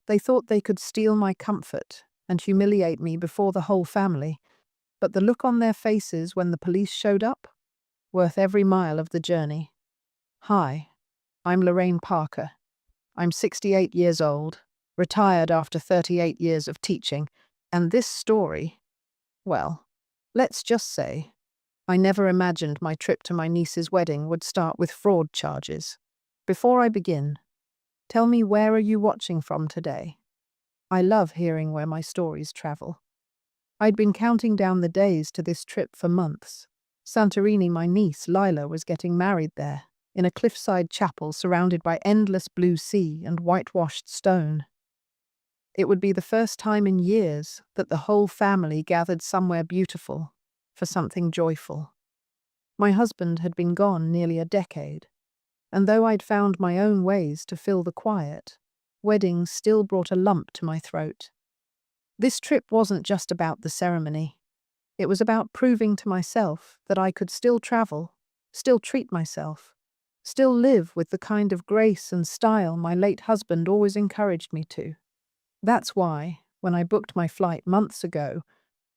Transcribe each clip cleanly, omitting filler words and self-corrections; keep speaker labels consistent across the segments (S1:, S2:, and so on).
S1: They thought they could steal my comfort and humiliate me before the whole family, but the look on their faces when the police showed up, worth every mile of the journey. Hi, I'm Lorraine Parker. I'm 68 years old, retired after 38 years of teaching, and this story, well, let's just say, I never imagined my trip to my niece's wedding would start with fraud charges. Before I begin, tell me, where are you watching from today? I love hearing where my stories travel. I'd been counting down the days to this trip for months. Santorini, my niece Lila was getting married there, in a cliffside chapel surrounded by endless blue sea and whitewashed stone. It would be the first time in years that the whole family gathered somewhere beautiful for something joyful. My husband had been gone nearly a decade, and though I'd found my own ways to fill the quiet, weddings still brought a lump to my throat. This trip wasn't just about the ceremony. It was about proving to myself that I could still travel, still treat myself, still live with the kind of grace and style my late husband always encouraged me to. That's why, when I booked my flight months ago,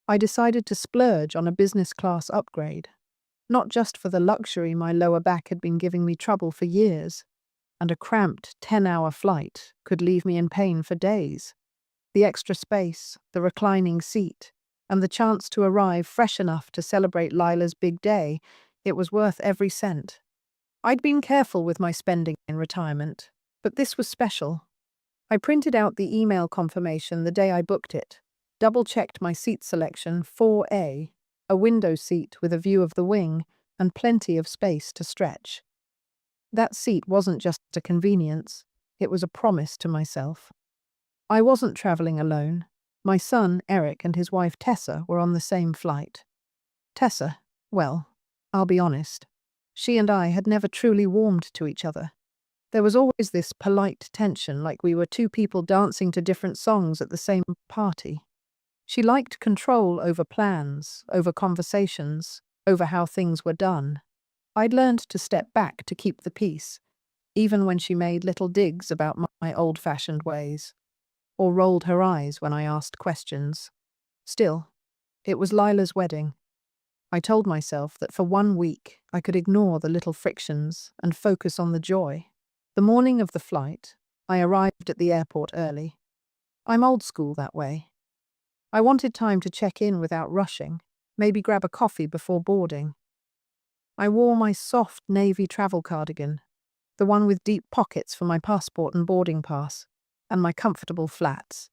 S1: I decided to splurge on a business class upgrade, not just for the luxury my lower back had been giving me trouble for years, and a cramped 10-hour flight could leave me in pain for days. The extra space, the reclining seat, and the chance to arrive fresh enough to celebrate Lila's big day, it was worth every cent. I'd been careful with my spending in retirement, but this was special. I printed out the email confirmation the day I booked it, double-checked my seat selection 4A, a window seat with a view of the wing and plenty of space to stretch. That seat wasn't just a convenience, it was a promise to myself. I wasn't traveling alone. My son, Eric, and his wife, Tessa, were on the same flight. Tessa, well, I'll be honest, she and I had never truly warmed to each other. There was always this polite tension, like we were two people dancing to different songs at the same party. She liked control over plans, over conversations, over how things were done. I'd learned to step back to keep the peace, even when she made little digs about my old-fashioned ways, or rolled her eyes when I asked questions. Still, it was Lila's wedding. I told myself that for 1 week I could ignore the little frictions and focus on the joy. The morning of the flight, I arrived at the airport early. I'm old school that way. I wanted time to check in without rushing, maybe grab a coffee before boarding. I wore my soft navy travel cardigan, the one with deep pockets for my passport and boarding pass, and my comfortable flats.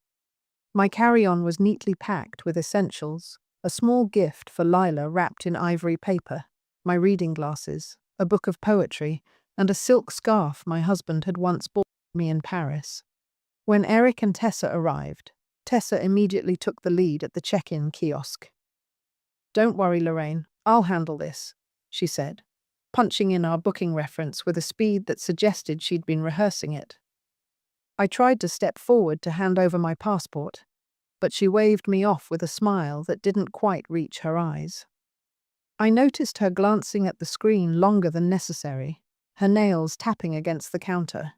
S1: My carry-on was neatly packed with essentials, a small gift for Lila wrapped in ivory paper, my reading glasses, a book of poetry, and a silk scarf my husband had once bought me in Paris. When Eric and Tessa arrived, Tessa immediately took the lead at the check-in kiosk. "Don't worry, Lorraine, I'll handle this," she said, punching in our booking reference with a speed that suggested she'd been rehearsing it. I tried to step forward to hand over my passport, but she waved me off with a smile that didn't quite reach her eyes. I noticed her glancing at the screen longer than necessary, her nails tapping against the counter.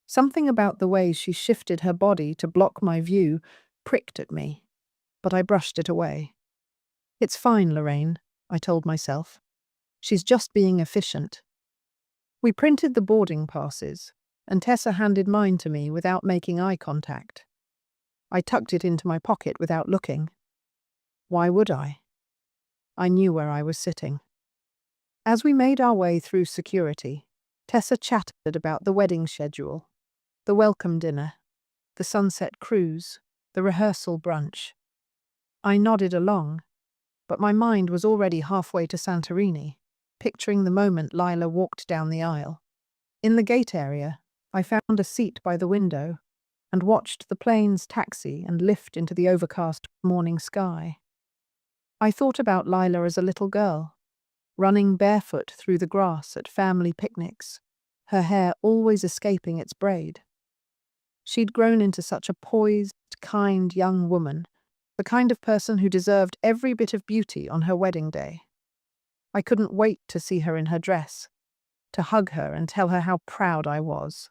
S1: Something about the way she shifted her body to block my view pricked at me, but I brushed it away. "It's fine, Lorraine," I told myself. "She's just being efficient." We printed the boarding passes, and Tessa handed mine to me without making eye contact. I tucked it into my pocket without looking. Why would I? I knew where I was sitting. As we made our way through security, Tessa chatted about the wedding schedule, the welcome dinner, the sunset cruise, the rehearsal brunch. I nodded along, but my mind was already halfway to Santorini, picturing the moment Lila walked down the aisle. In the gate area, I found a seat by the window and watched the planes taxi and lift into the overcast morning sky. I thought about Lila as a little girl, running barefoot through the grass at family picnics, her hair always escaping its braid. She'd grown into such a poised, kind young woman, the kind of person who deserved every bit of beauty on her wedding day. I couldn't wait to see her in her dress, to hug her and tell her how proud I was.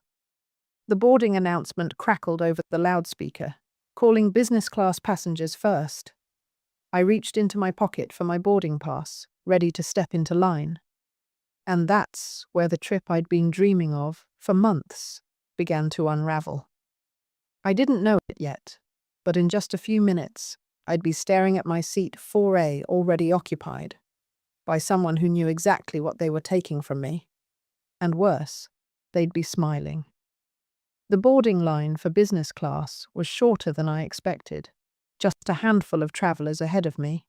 S1: The boarding announcement crackled over the loudspeaker, calling business class passengers first. I reached into my pocket for my boarding pass, ready to step into line. And that's where the trip I'd been dreaming of for months began to unravel. I didn't know it yet, but in just a few minutes, I'd be staring at my seat 4A already occupied by someone who knew exactly what they were taking from me. And worse, they'd be smiling. The boarding line for business class was shorter than I expected, just a handful of travelers ahead of me.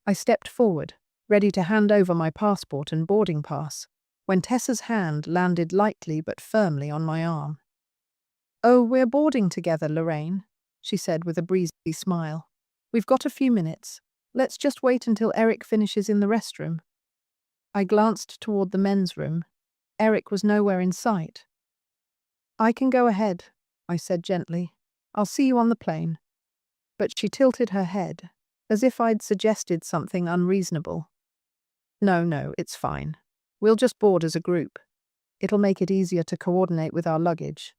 S1: I stepped forward, ready to hand over my passport and boarding pass, when Tessa's hand landed lightly but firmly on my arm. "Oh, we're boarding together, Lorraine," she said with a breezy smile. "We've got a few minutes. Let's just wait until Eric finishes in the restroom." I glanced toward the men's room. Eric was nowhere in sight. "I can go ahead," I said gently. "I'll see you on the plane." But she tilted her head, as if I'd suggested something unreasonable. No, it's fine. We'll just board as a group. It'll make it easier to coordinate with our luggage."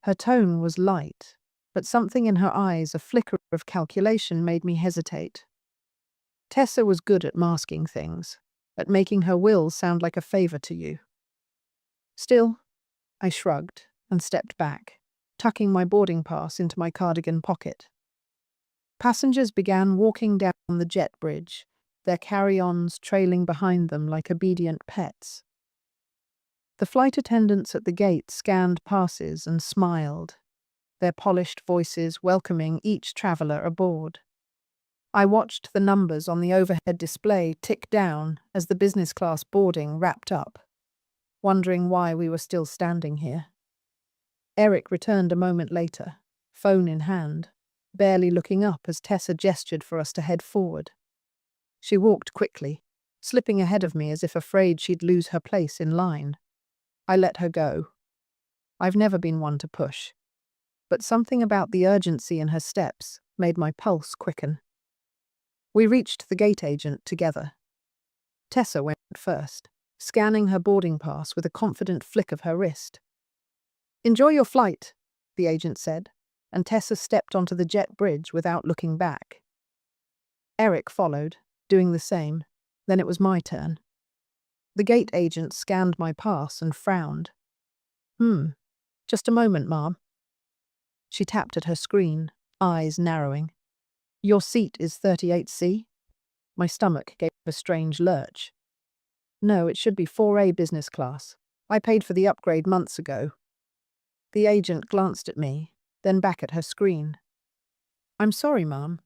S1: Her tone was light, but something in her eyes, a flicker of calculation, made me hesitate. Tessa was good at masking things, at making her will sound like a favor to you. Still, I shrugged and stepped back, tucking my boarding pass into my cardigan pocket. Passengers began walking down the jet bridge, their carry-ons trailing behind them like obedient pets. The flight attendants at the gate scanned passes and smiled, their polished voices welcoming each traveler aboard. I watched the numbers on the overhead display tick down as the business class boarding wrapped up, wondering why we were still standing here. Eric returned a moment later, phone in hand, barely looking up as Tessa gestured for us to head forward. She walked quickly, slipping ahead of me as if afraid she'd lose her place in line. I let her go. I've never been one to push, but something about the urgency in her steps made my pulse quicken. We reached the gate agent together. Tessa went first, scanning her boarding pass with a confident flick of her wrist. "Enjoy your flight," the agent said, and Tessa stepped onto the jet bridge without looking back. Eric followed, doing the same. Then it was my turn. The gate agent scanned my pass and frowned. Just a moment, ma'am." She tapped at her screen, eyes narrowing. "Your seat is 38C? My stomach gave a strange lurch. "No, it should be 4A business class. I paid for the upgrade months ago." The agent glanced at me, then back at her screen. "I'm sorry, ma'am,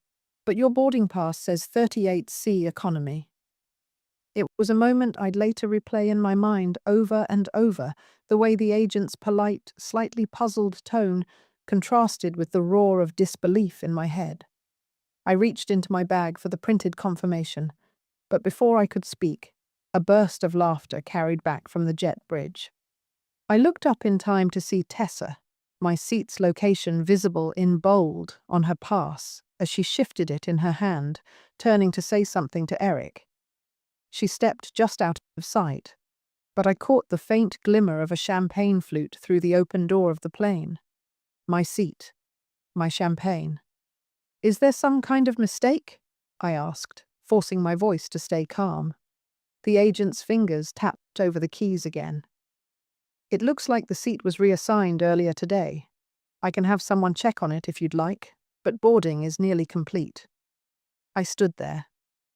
S1: but your boarding pass says 38C economy." It was a moment I'd later replay in my mind over and over, the way the agent's polite, slightly puzzled tone contrasted with the roar of disbelief in my head. I reached into my bag for the printed confirmation, but before I could speak, a burst of laughter carried back from the jet bridge. I looked up in time to see Tessa, my seat's location visible in bold on her pass as she shifted it in her hand, turning to say something to Eric. She stepped just out of sight, but I caught the faint glimmer of a champagne flute through the open door of the plane. My seat. My champagne. "Is there some kind of mistake?" I asked, forcing my voice to stay calm. The agent's fingers tapped over the keys again. "It looks like the seat was reassigned earlier today. I can have someone check on it if you'd like, but boarding is nearly complete." I stood there,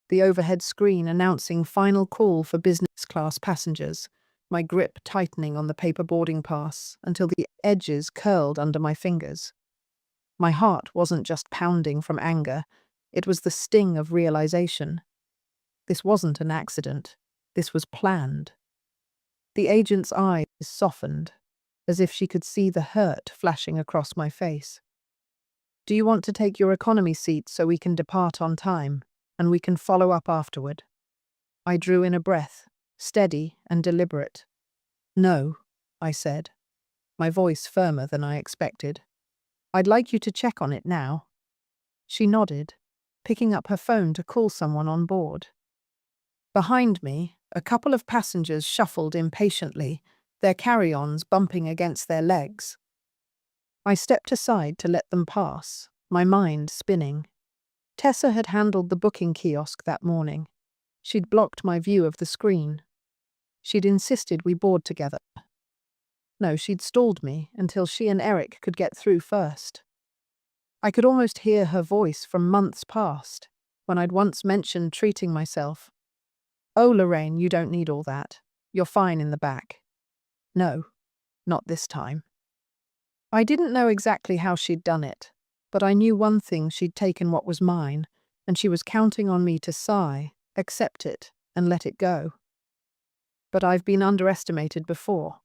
S1: the overhead screen announcing final call for business class passengers, my grip tightening on the paper boarding pass until the edges curled under my fingers. My heart wasn't just pounding from anger, it was the sting of realization. This wasn't an accident. This was planned. The agent's eyes softened, as if she could see the hurt flashing across my face. "Do you want to take your economy seat so we can depart on time, and we can follow up afterward?" I drew in a breath, steady and deliberate. "No," I said, my voice firmer than I expected. "I'd like you to check on it now." She nodded, picking up her phone to call someone on board. Behind me, a couple of passengers shuffled impatiently, their carry-ons bumping against their legs. I stepped aside to let them pass, my mind spinning. Tessa had handled the booking kiosk that morning. She'd blocked my view of the screen. She'd insisted we board together. No, she'd stalled me until she and Eric could get through first. I could almost hear her voice from months past, when I'd once mentioned treating myself. "Oh, Lorraine, you don't need all that. You're fine in the back." No, not this time. I didn't know exactly how she'd done it, but I knew one thing: she'd taken what was mine, and she was counting on me to sigh, accept it, and let it go. But I've been underestimated before,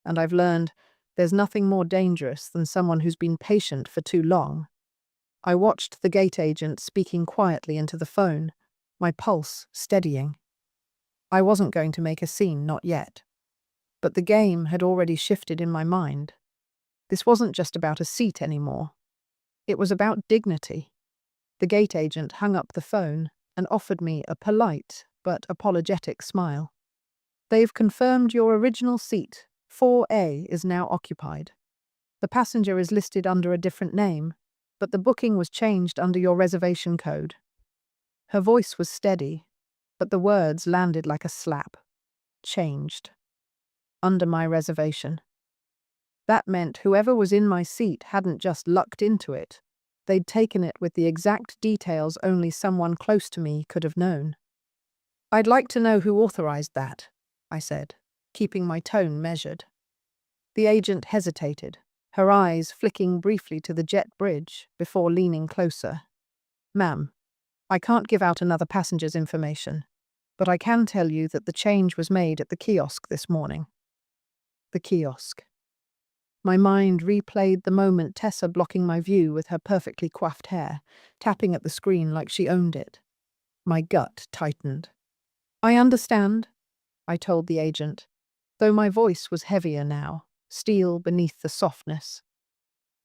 S1: and I've learned there's nothing more dangerous than someone who's been patient for too long. I watched the gate agent speaking quietly into the phone, my pulse steadying. I wasn't going to make a scene, not yet. But the game had already shifted in my mind. This wasn't just about a seat anymore. It was about dignity. The gate agent hung up the phone and offered me a polite but apologetic smile. "They've confirmed your original seat, 4A, is now occupied. The passenger is listed under a different name, but the booking was changed under your reservation code." Her voice was steady, but the words landed like a slap. Changed. Under my reservation. That meant whoever was in my seat hadn't just lucked into it. They'd taken it with the exact details only someone close to me could have known. "I'd like to know who authorized that," I said, keeping my tone measured. The agent hesitated, her eyes flicking briefly to the jet bridge before leaning closer. "Ma'am, I can't give out another passenger's information, but I can tell you that the change was made at the kiosk this morning." The kiosk. My mind replayed the moment Tessa blocking my view with her perfectly coiffed hair, tapping at the screen like she owned it. My gut tightened. "I understand," I told the agent, though my voice was heavier now, steel beneath the softness.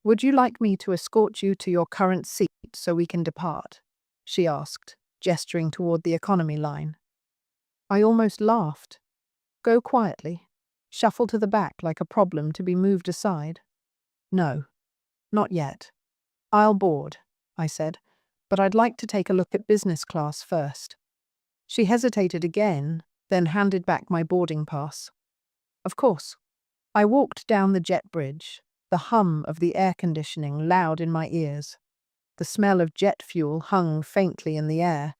S1: "Would you like me to escort you to your current seat so we can depart?" she asked, gesturing toward the economy line. I almost laughed. Go quietly. Shuffle to the back like a problem to be moved aside. "No, not yet. I'll board," I said, "but I'd like to take a look at business class first." She hesitated again, then handed back my boarding pass. Of course. I walked down the jet bridge, the hum of the air conditioning loud in my ears. The smell of jet fuel hung faintly in the air,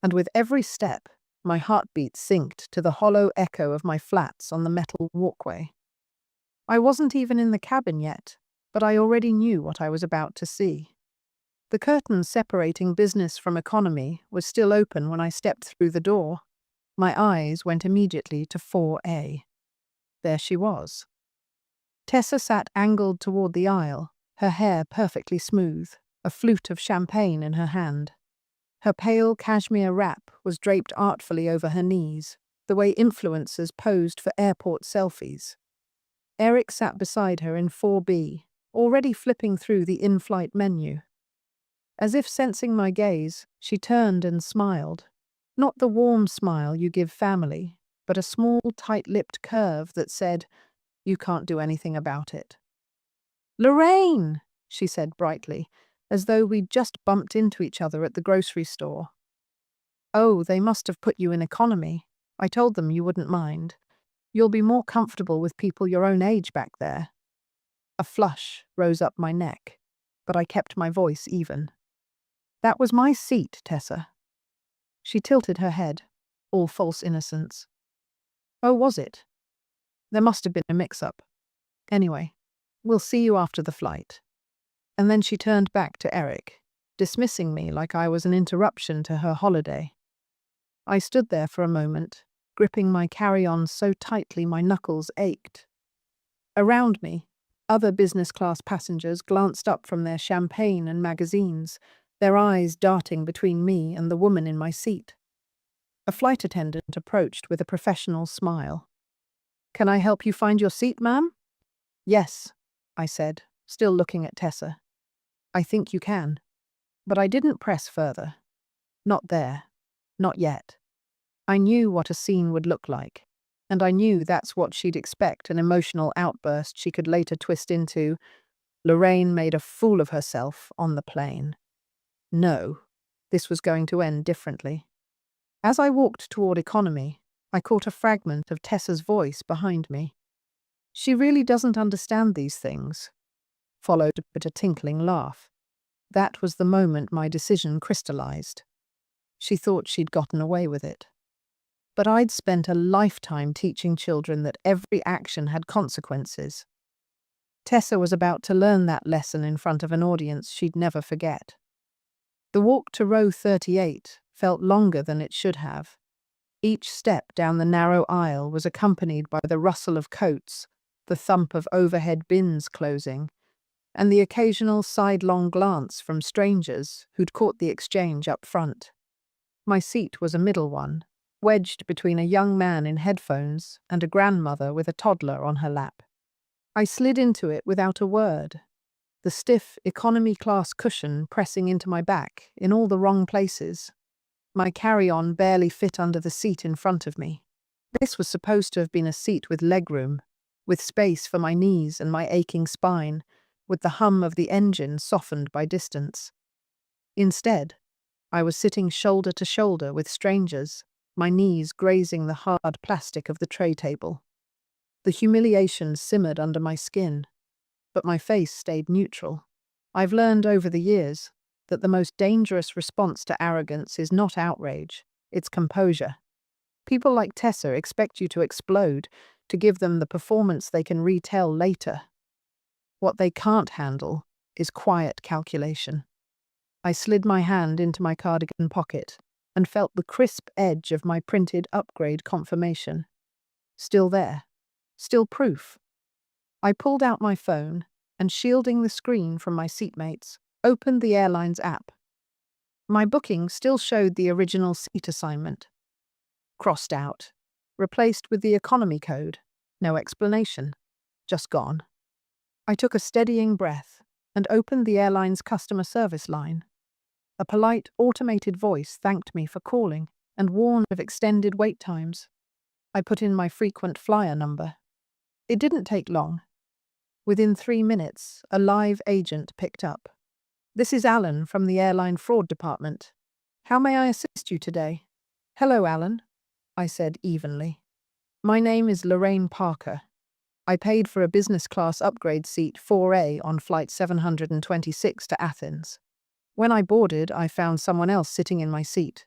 S1: and with every step, my heartbeat synced to the hollow echo of my flats on the metal walkway. I wasn't even in the cabin yet, but I already knew what I was about to see. The curtain separating business from economy was still open when I stepped through the door. My eyes went immediately to 4A. There she was. Tessa sat angled toward the aisle, her hair perfectly smooth, a flute of champagne in her hand. Her pale cashmere wrap was draped artfully over her knees, the way influencers posed for airport selfies. Eric sat beside her in 4B, already flipping through the in-flight menu. As if sensing my gaze, she turned and smiled. Not the warm smile you give family, but a small, tight-lipped curve that said, "You can't do anything about it." "Lorraine!" she said brightly, as though we'd just bumped into each other at the grocery store. "Oh, they must have put you in economy. I told them you wouldn't mind. You'll be more comfortable with people your own age back there." A flush rose up my neck, but I kept my voice even. "That was my seat, Tessa." She tilted her head, all false innocence. "Oh, was it? There must have been a mix-up. Anyway, we'll see you after the flight." And then she turned back to Eric, dismissing me like I was an interruption to her holiday. I stood there for a moment, gripping my carry-on so tightly my knuckles ached. Around me, other business-class passengers glanced up from their champagne and magazines, their eyes darting between me and the woman in my seat. A flight attendant approached with a professional smile. "Can I help you find your seat, ma'am?" "Yes," I said, still looking at Tessa. "I think you can." But I didn't press further. Not there. Not yet. I knew what a scene would look like. And I knew that's what she'd expect, an emotional outburst she could later twist into, "Lorraine made a fool of herself on the plane." No, this was going to end differently. As I walked toward economy, I caught a fragment of Tessa's voice behind me. "She really doesn't understand these things," followed but a tinkling laugh. That was the moment my decision crystallized. She thought she'd gotten away with it. But I'd spent a lifetime teaching children that every action had consequences. Tessa was about to learn that lesson in front of an audience she'd never forget. The walk to row 38 felt longer than it should have. Each step down the narrow aisle was accompanied by the rustle of coats, the thump of overhead bins closing, and the occasional sidelong glance from strangers who'd caught the exchange up front. My seat was a middle one, wedged between a young man in headphones and a grandmother with a toddler on her lap. I slid into it without a word, the stiff economy-class cushion pressing into my back in all the wrong places. My carry-on barely fit under the seat in front of me. This was supposed to have been a seat with legroom, with space for my knees and my aching spine, with the hum of the engine softened by distance. Instead, I was sitting shoulder to shoulder with strangers, my knees grazing the hard plastic of the tray table. The humiliation simmered under my skin, but my face stayed neutral. I've learned over the years that the most dangerous response to arrogance is not outrage, it's composure. People like Tessa expect you to explode, to give them the performance they can retell later. What they can't handle is quiet calculation. I slid my hand into my cardigan pocket and felt the crisp edge of my printed upgrade confirmation. Still there. Still proof. I pulled out my phone and, shielding the screen from my seatmates, opened the airline's app. My booking still showed the original seat assignment. Crossed out. Replaced with the economy code. No explanation. Just gone. I took a steadying breath and opened the airline's customer service line. A polite, automated voice thanked me for calling and warned of extended wait times. I put in my frequent flyer number. It didn't take long. Within 3 minutes, a live agent picked up. "This is Alan from the airline fraud department. How may I assist you today?" "Hello, Alan," I said evenly. "My name is Lorraine Parker. I paid for a business class upgrade seat 4A on flight 726 to Athens. When I boarded, I found someone else sitting in my seat.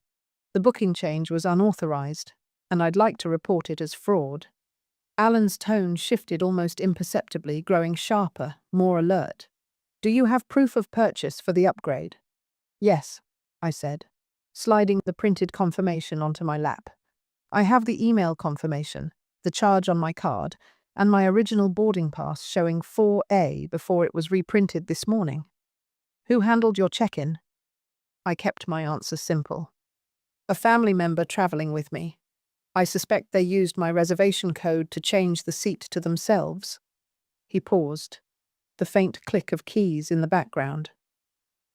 S1: The booking change was unauthorized, and I'd like to report it as fraud." Alan's tone shifted almost imperceptibly, growing sharper, more alert. "Do you have proof of purchase for the upgrade?" "Yes," I said, sliding the printed confirmation onto my lap. "I have the email confirmation, the charge on my card, and my original boarding pass showing 4A before it was reprinted this morning." "Who handled your check-in?" I kept my answer simple. "A family member traveling with me. I suspect they used my reservation code to change the seat to themselves." He paused, the faint click of keys in the background.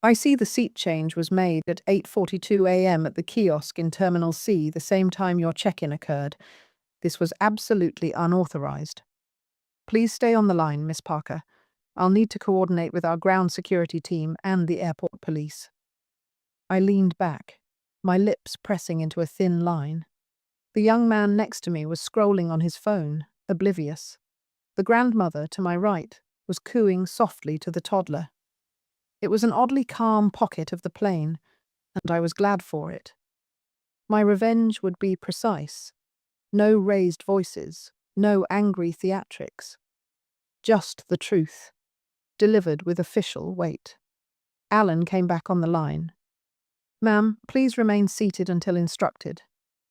S1: "I see the seat change was made at 8:42 a.m. at the kiosk in Terminal C, the same time your check-in occurred. This was absolutely unauthorized. Please stay on the line, Miss Parker. I'll need to coordinate with our ground security team and the airport police." I leaned back, my lips pressing into a thin line. The young man next to me was scrolling on his phone, oblivious. The grandmother to my right was cooing softly to the toddler. It was an oddly calm pocket of the plane, and I was glad for it. My revenge would be precise. No raised voices, no angry theatrics. Just the truth, delivered with official weight. Alan came back on the line. "Ma'am, please remain seated until instructed.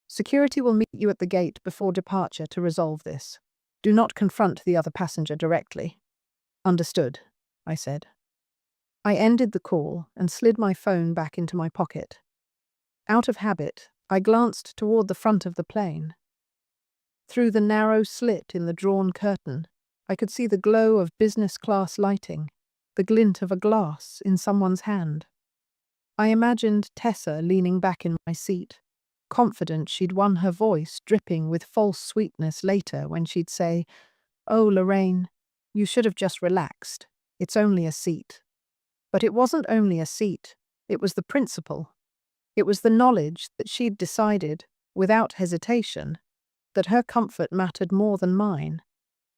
S1: Security will meet you at the gate before departure to resolve this. Do not confront the other passenger directly." "Understood," I said. I ended the call and slid my phone back into my pocket. Out of habit, I glanced toward the front of the plane. Through the narrow slit in the drawn curtain, I could see the glow of business-class lighting, the glint of a glass in someone's hand. I imagined Tessa leaning back in my seat, confident she'd won her voice dripping with false sweetness later when she'd say, "Oh, Lorraine, you should have just relaxed. It's only a seat." But it wasn't only a seat, it was the principle. It was the knowledge that she'd decided, without hesitation, that her comfort mattered more than mine,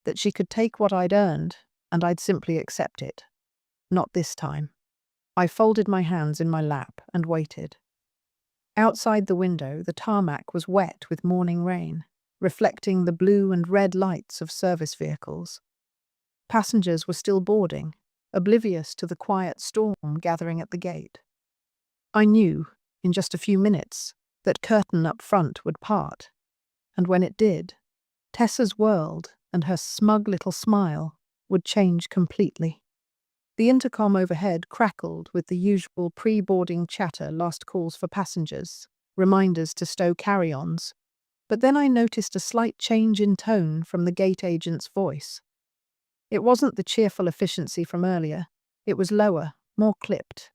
S1: that she could take what I'd earned and I'd simply accept it. Not this time. I folded my hands in my lap and waited. Outside the window, the tarmac was wet with morning rain, reflecting the blue and red lights of service vehicles. Passengers were still boarding, oblivious to the quiet storm gathering at the gate. I knew, in just a few minutes, that curtain up front would part, and when it did, Tessa's world and her smug little smile would change completely. The intercom overhead crackled with the usual pre-boarding chatter, last calls for passengers, reminders to stow carry-ons, but then I noticed a slight change in tone from the gate agent's voice. It wasn't the cheerful efficiency from earlier, it was lower, more clipped.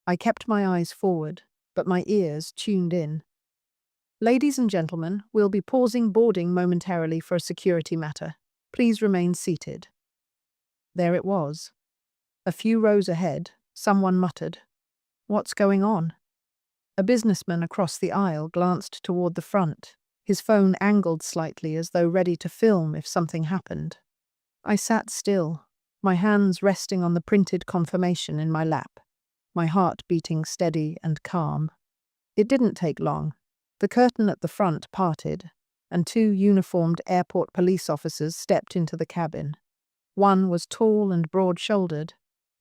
S1: I kept my eyes forward, but my ears tuned in. "Ladies and gentlemen, we'll be pausing boarding momentarily for a security matter. Please remain seated." There it was. A few rows ahead, someone muttered, "What's going on?" A businessman across the aisle glanced toward the front, his phone angled slightly as though ready to film if something happened. I sat still, my hands resting on the printed confirmation in my lap, my heart beating steady and calm. It didn't take long. The curtain at the front parted, and two uniformed airport police officers stepped into the cabin. One was tall and broad-shouldered,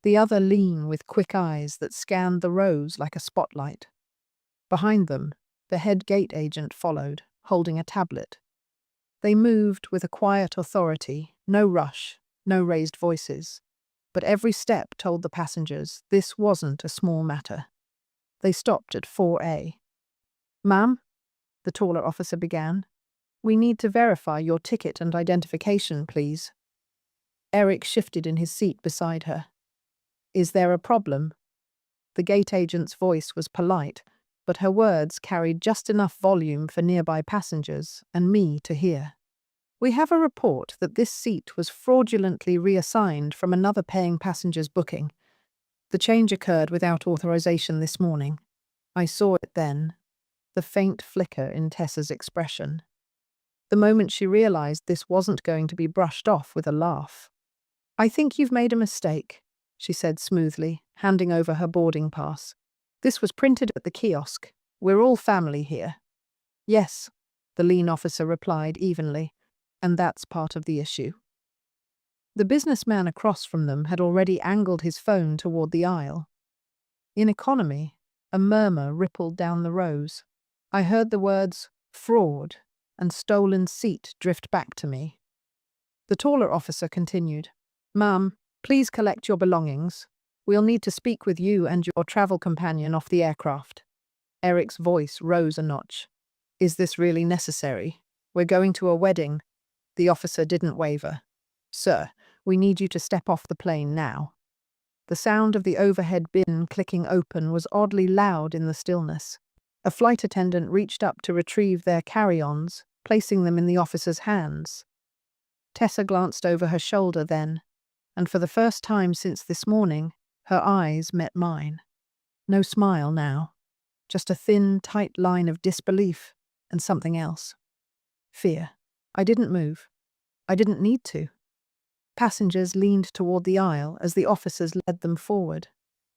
S1: the other lean with quick eyes that scanned the rows like a spotlight. Behind them, the head gate agent followed, holding a tablet. They moved with a quiet authority, no rush, no raised voices. But every step told the passengers this wasn't a small matter. They stopped at 4A. "Ma'am," the taller officer began, "we need to verify your ticket and identification, please." Eric shifted in his seat beside her. "Is there a problem?" The gate agent's voice was polite, but her words carried just enough volume for nearby passengers and me to hear. "We have a report that this seat was fraudulently reassigned from another paying passenger's booking. The change occurred without authorization this morning. I saw it then, the faint flicker in Tessa's expression. The moment she realized this wasn't going to be brushed off with a laugh. "I think you've made a mistake," she said smoothly, handing over her boarding pass. "This was printed at the kiosk. We're all family here." "Yes," the lean officer replied evenly, "and that's part of the issue." The businessman across from them had already angled his phone toward the aisle. In economy, a murmur rippled down the rows. I heard the words "fraud" and "stolen seat" drift back to me. The taller officer continued, "Ma'am, please collect your belongings. We'll need to speak with you and your travel companion off the aircraft." Eric's voice rose a notch. "Is this really necessary? We're going to a wedding." The officer didn't waver. "Sir, we need you to step off the plane now." The sound of the overhead bin clicking open was oddly loud in the stillness. A flight attendant reached up to retrieve their carry-ons, placing them in the officer's hands. Tessa glanced over her shoulder then, and for the first time since this morning, her eyes met mine. No smile now, just a thin, tight line of disbelief and something else. Fear. I didn't move. I didn't need to. Passengers leaned toward the aisle as the officers led them forward,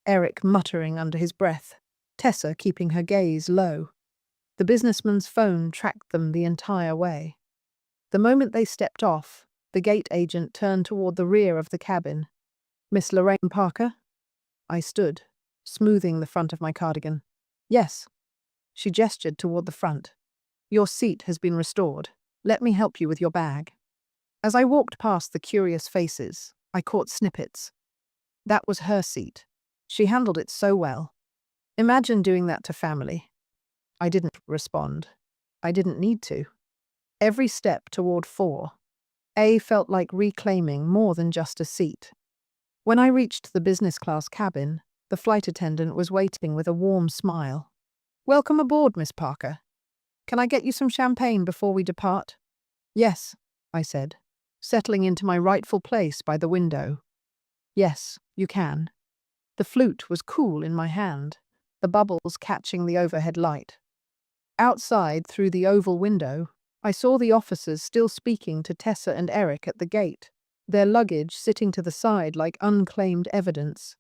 S1: Eric muttering under his breath, Tessa keeping her gaze low. The businessman's phone tracked them the entire way. The moment they stepped off, the gate agent turned toward the rear of the cabin. "Miss Lorraine Parker?" I stood, smoothing the front of my cardigan. "Yes." She gestured toward the front. "Your seat has been restored. Let me help you with your bag." As I walked past the curious faces, I caught snippets. That was her seat. She handled it so well. Imagine doing that to family. I didn't respond. I didn't need to. Every step toward 4A felt like reclaiming more than just a seat. When I reached the business class cabin, the flight attendant was waiting with a warm smile. "Welcome aboard, Miss Parker. Can I get you some champagne before we depart? Yes, I said, settling into my rightful place by the window. Yes, you can. The flute was cool in my hand, the bubbles catching the overhead light. Outside, through the oval window, I saw the officers still speaking to Tessa and Eric at the gate, their luggage sitting to the side like unclaimed evidence.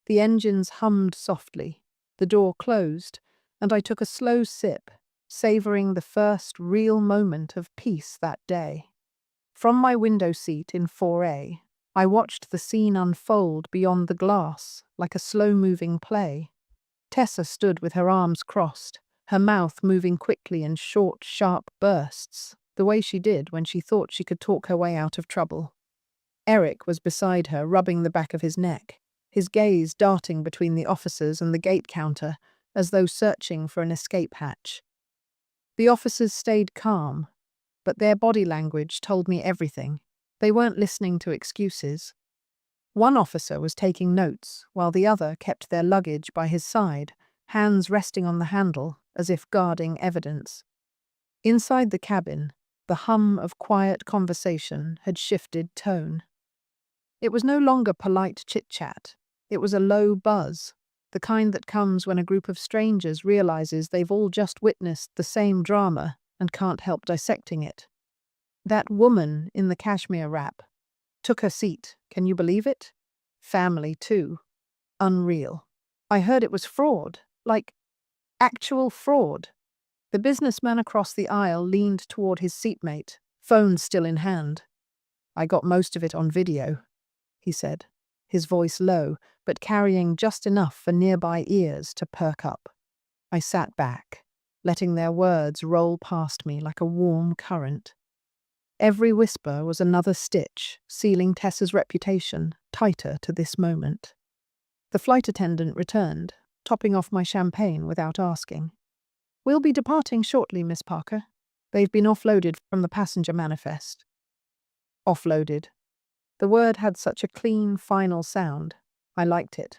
S1: The engines hummed softly, the door closed, and I took a slow sip, savoring the first real moment of peace that day. From my window seat in 4A, I watched the scene unfold beyond the glass like a slow-moving play. Tessa stood with her arms crossed, her mouth moving quickly in short, sharp bursts, the way she did when she thought she could talk her way out of trouble. Eric was beside her, rubbing the back of his neck, his gaze darting between the officers and the gate counter, as though searching for an escape hatch. The officers stayed calm, but their body language told me everything. They weren't listening to excuses. One officer was taking notes, while the other kept their luggage by his side, hands resting on the handle, as if guarding evidence. Inside the cabin, the hum of quiet conversation had shifted tone. It was no longer polite chit-chat. It was a low buzz, the kind that comes when a group of strangers realizes they've all just witnessed the same drama and can't help dissecting it. That woman in the cashmere wrap took her seat. Can you believe it? Family, too. Unreal. I heard it was fraud, like actual fraud. The businessman across the aisle leaned toward his seatmate, phone still in hand. I got most of it on video, he said, his voice low, but carrying just enough for nearby ears to perk up. I sat back, letting their words roll past me like a warm current. Every whisper was another stitch, sealing Tessa's reputation tighter to this moment. The flight attendant returned, topping off my champagne without asking. We'll be departing shortly, Miss Parker. They've been offloaded from the passenger manifest. Offloaded. The word had such a clean, final sound. I liked it.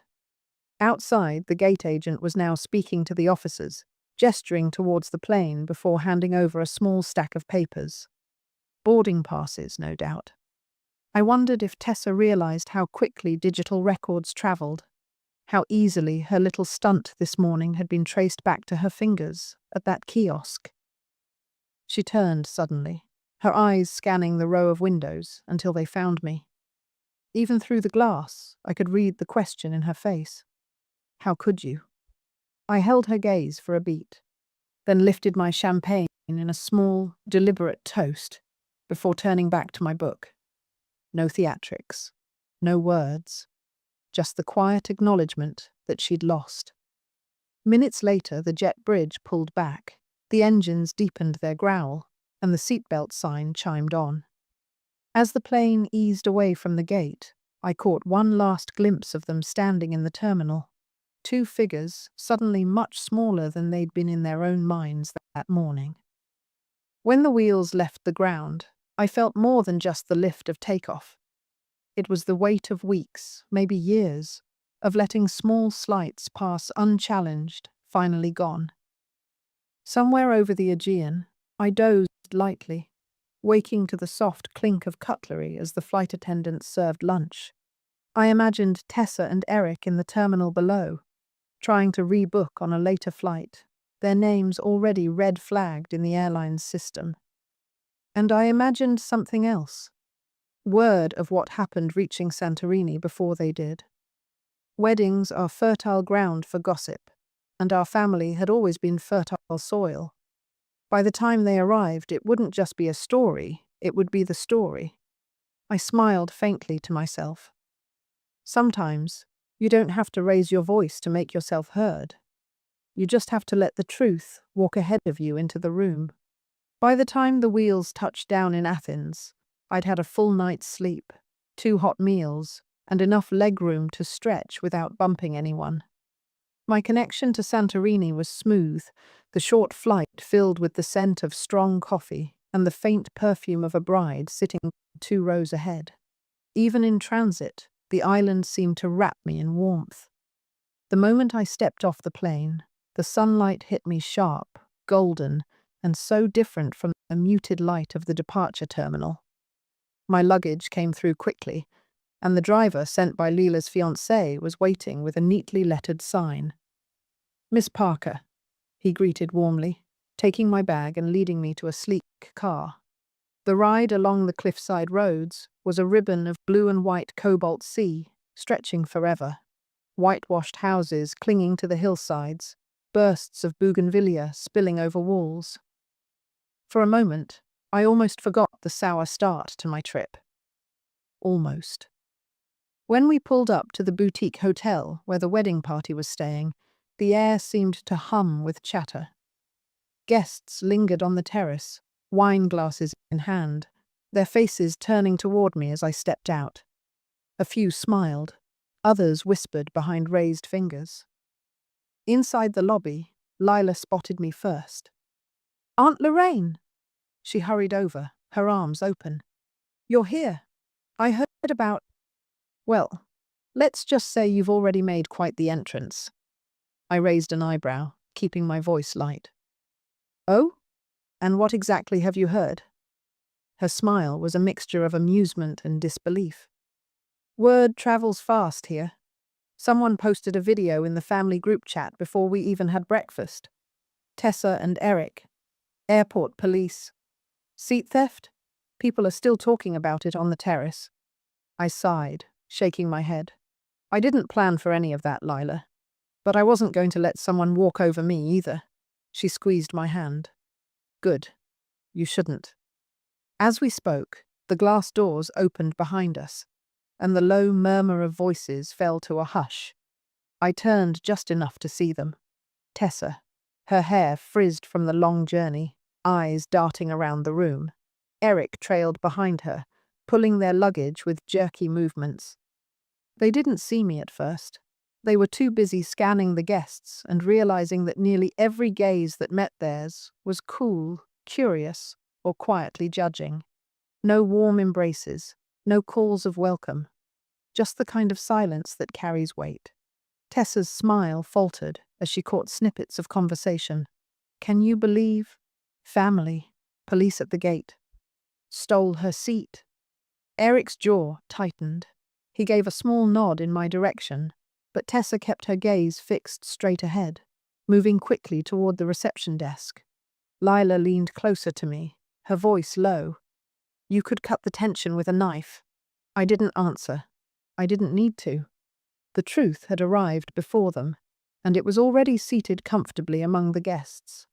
S1: Outside, the gate agent was now speaking to the officers, gesturing towards the plane before handing over a small stack of papers. Boarding passes, no doubt. I wondered if Tessa realized how quickly digital records traveled, how easily her little stunt this morning had been traced back to her fingers at that kiosk. She turned suddenly, her eyes scanning the row of windows until they found me. Even through the glass, I could read the question in her face. How could you? I held her gaze for a beat, then lifted my champagne in a small, deliberate toast before turning back to my book. No theatrics, no words, just the quiet acknowledgement that she'd lost. Minutes later, the jet bridge pulled back, the engines deepened their growl, and the seatbelt sign chimed on. As the plane eased away from the gate, I caught one last glimpse of them standing in the terminal, two figures suddenly much smaller than they'd been in their own minds that morning. When the wheels left the ground, I felt more than just the lift of takeoff. It was the weight of weeks, maybe years, of letting small slights pass unchallenged, finally gone. Somewhere over the Aegean, I dozed lightly, waking to the soft clink of cutlery as the flight attendants served lunch. I imagined Tessa and Eric in the terminal below, trying to rebook on a later flight, their names already red-flagged in the airline's system. And I imagined something else. Word of what happened reaching Santorini before they did. Weddings are fertile ground for gossip, and our family had always been fertile soil. By the time they arrived, it wouldn't just be a story, it would be the story. I smiled faintly to myself. Sometimes, you don't have to raise your voice to make yourself heard. You just have to let the truth walk ahead of you into the room. By the time the wheels touched down in Athens, I'd had a full night's sleep, 2 hot meals, and enough legroom to stretch without bumping anyone. My connection to Santorini was smooth, the short flight filled with the scent of strong coffee and the faint perfume of a bride sitting 2 rows ahead. Even in transit, the island seemed to wrap me in warmth. The moment I stepped off the plane, the sunlight hit me sharp, golden, and so different from the muted light of the departure terminal. My luggage came through quickly, and the driver sent by Leela's fiancé was waiting with a neatly lettered sign. "Miss Parker," he greeted warmly, taking my bag and leading me to a sleek car. The ride along the cliffside roads was a ribbon of blue and white cobalt sea, stretching forever. Whitewashed houses clinging to the hillsides, bursts of bougainvillea spilling over walls. For a moment, I almost forgot the sour start to my trip. Almost. When we pulled up to the boutique hotel where the wedding party was staying, the air seemed to hum with chatter. Guests lingered on the terrace, wine glasses in hand, their faces turning toward me as I stepped out. A few smiled, others whispered behind raised fingers. Inside the lobby, Lila spotted me first. "Aunt Lorraine!" She hurried over, her arms open. "You're here. I heard about—" "Well, let's just say you've already made quite the entrance." I raised an eyebrow, keeping my voice light. "Oh? And what exactly have you heard?" Her smile was a mixture of amusement and disbelief. "Word travels fast here. Someone posted a video in the family group chat before we even had breakfast. Tessa and Eric. Airport police. Seat theft? People are still talking about it on the terrace." I sighed, shaking my head. I didn't plan for any of that, Lila. But I wasn't going to let someone walk over me either. She squeezed my hand. "Good. You shouldn't." As we spoke, the glass doors opened behind us, and the low murmur of voices fell to a hush. I turned just enough to see them. Tessa, her hair frizzed from the long journey, eyes darting around the room. Eric trailed behind her, pulling their luggage with jerky movements. They didn't see me at first. They were too busy scanning the guests and realizing that nearly every gaze that met theirs was cool, curious, or quietly judging. No warm embraces, no calls of welcome. Just the kind of silence that carries weight. Tessa's smile faltered as she caught snippets of conversation. "Can you believe? Family, police at the gate. Stole her seat." Eric's jaw tightened. He gave a small nod in my direction, but Tessa kept her gaze fixed straight ahead, moving quickly toward the reception desk. Lila leaned closer to me, her voice low. "You could cut the tension with a knife." I didn't answer. I didn't need to. The truth had arrived before them, and it was already seated comfortably among the guests.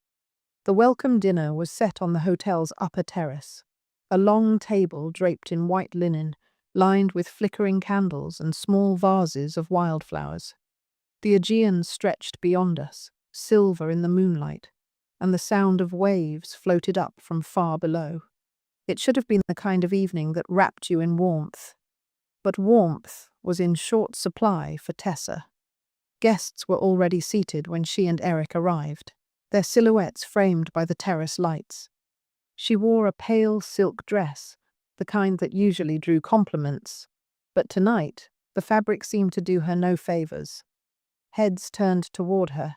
S1: The welcome dinner was set on the hotel's upper terrace, a long table draped in white linen, lined with flickering candles and small vases of wildflowers. The Aegean stretched beyond us, silver in the moonlight, and the sound of waves floated up from far below. It should have been the kind of evening that wrapped you in warmth. But warmth was in short supply for Tessa. Guests were already seated when she and Eric arrived, their silhouettes framed by the terrace lights. She wore a pale silk dress, the kind that usually drew compliments, but tonight the fabric seemed to do her no favors. Heads turned toward her,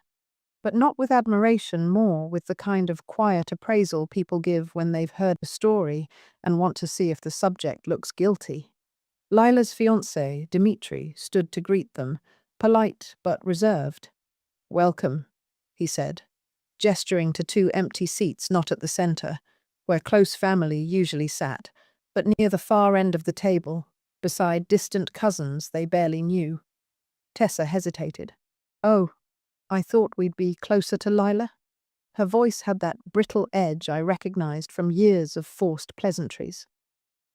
S1: but not with admiration, more with the kind of quiet appraisal people give when they've heard a story and want to see if the subject looks guilty. Lila's fiancé, Dimitri, stood to greet them, polite but reserved. "Welcome," he said, gesturing to two empty seats not at the center, where close family usually sat, but near the far end of the table, beside distant cousins they barely knew. Tessa hesitated. "Oh, I thought we'd be closer to Lila." Her voice had that brittle edge I recognized from years of forced pleasantries.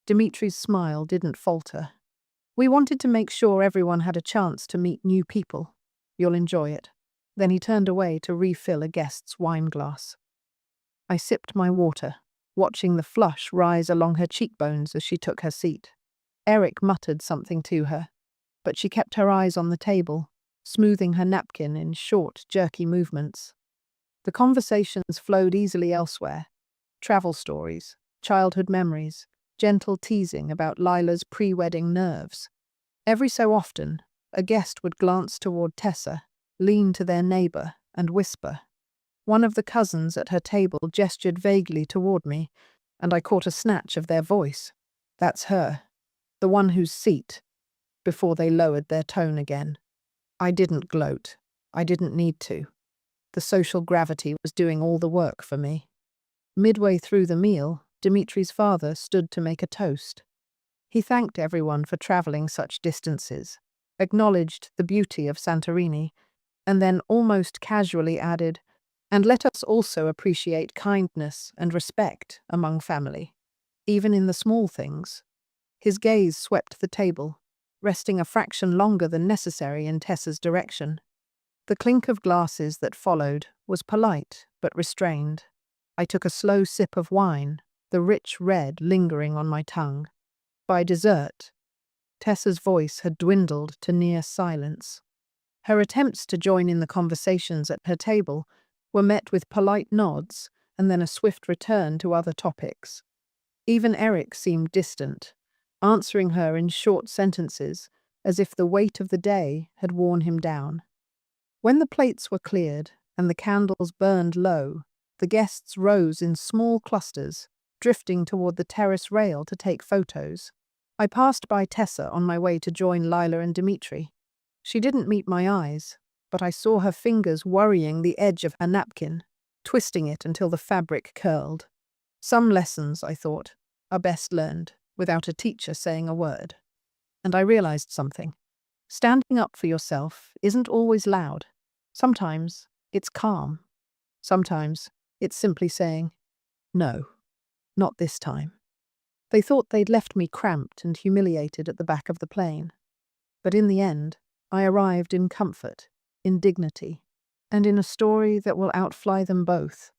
S1: Dimitri's smile didn't falter. "We wanted to make sure everyone had a chance to meet new people. You'll enjoy it." Then he turned away to refill a guest's wine glass. I sipped my water, watching the flush rise along her cheekbones as she took her seat. Eric muttered something to her, but she kept her eyes on the table, smoothing her napkin in short, jerky movements. The conversations flowed easily elsewhere. Travel stories, childhood memories, gentle teasing about Lila's pre-wedding nerves. Every so often, a guest would glance toward Tessa, lean to their neighbor, and whisper, One of the cousins at her table gestured vaguely toward me, and I caught a snatch of their voice. That's her, the one whose seat, before they lowered their tone again. I didn't gloat. I didn't need to. The social gravity was doing all the work for me. Midway through the meal, Dimitri's father stood to make a toast. He thanked everyone for traveling such distances, acknowledged the beauty of Santorini, and then almost casually added, "And let us also appreciate kindness and respect among family, even in the small things." His gaze swept the table, resting a fraction longer than necessary in Tessa's direction. The clink of glasses that followed was polite but restrained. I took a slow sip of wine, the rich red lingering on my tongue. By dessert, Tessa's voice had dwindled to near silence. Her attempts to join in the conversations at her table were met with polite nods and then a swift return to other topics. Even Eric seemed distant, answering her in short sentences as if the weight of the day had worn him down. When the plates were cleared and the candles burned low, the guests rose in small clusters, drifting toward the terrace rail to take photos. I passed by Tessa on my way to join Lila and Dimitri. She didn't meet my eyes, but I saw her fingers worrying the edge of her napkin, twisting it until the fabric curled. Some lessons, I thought, are best learned without a teacher saying a word. And I realized something. Standing up for yourself isn't always loud. Sometimes it's calm. Sometimes it's simply saying, "No, not this time." They thought they'd left me cramped and humiliated at the back of the plane. But in the end, I arrived in comfort, in dignity, and in a story that will outfly them both.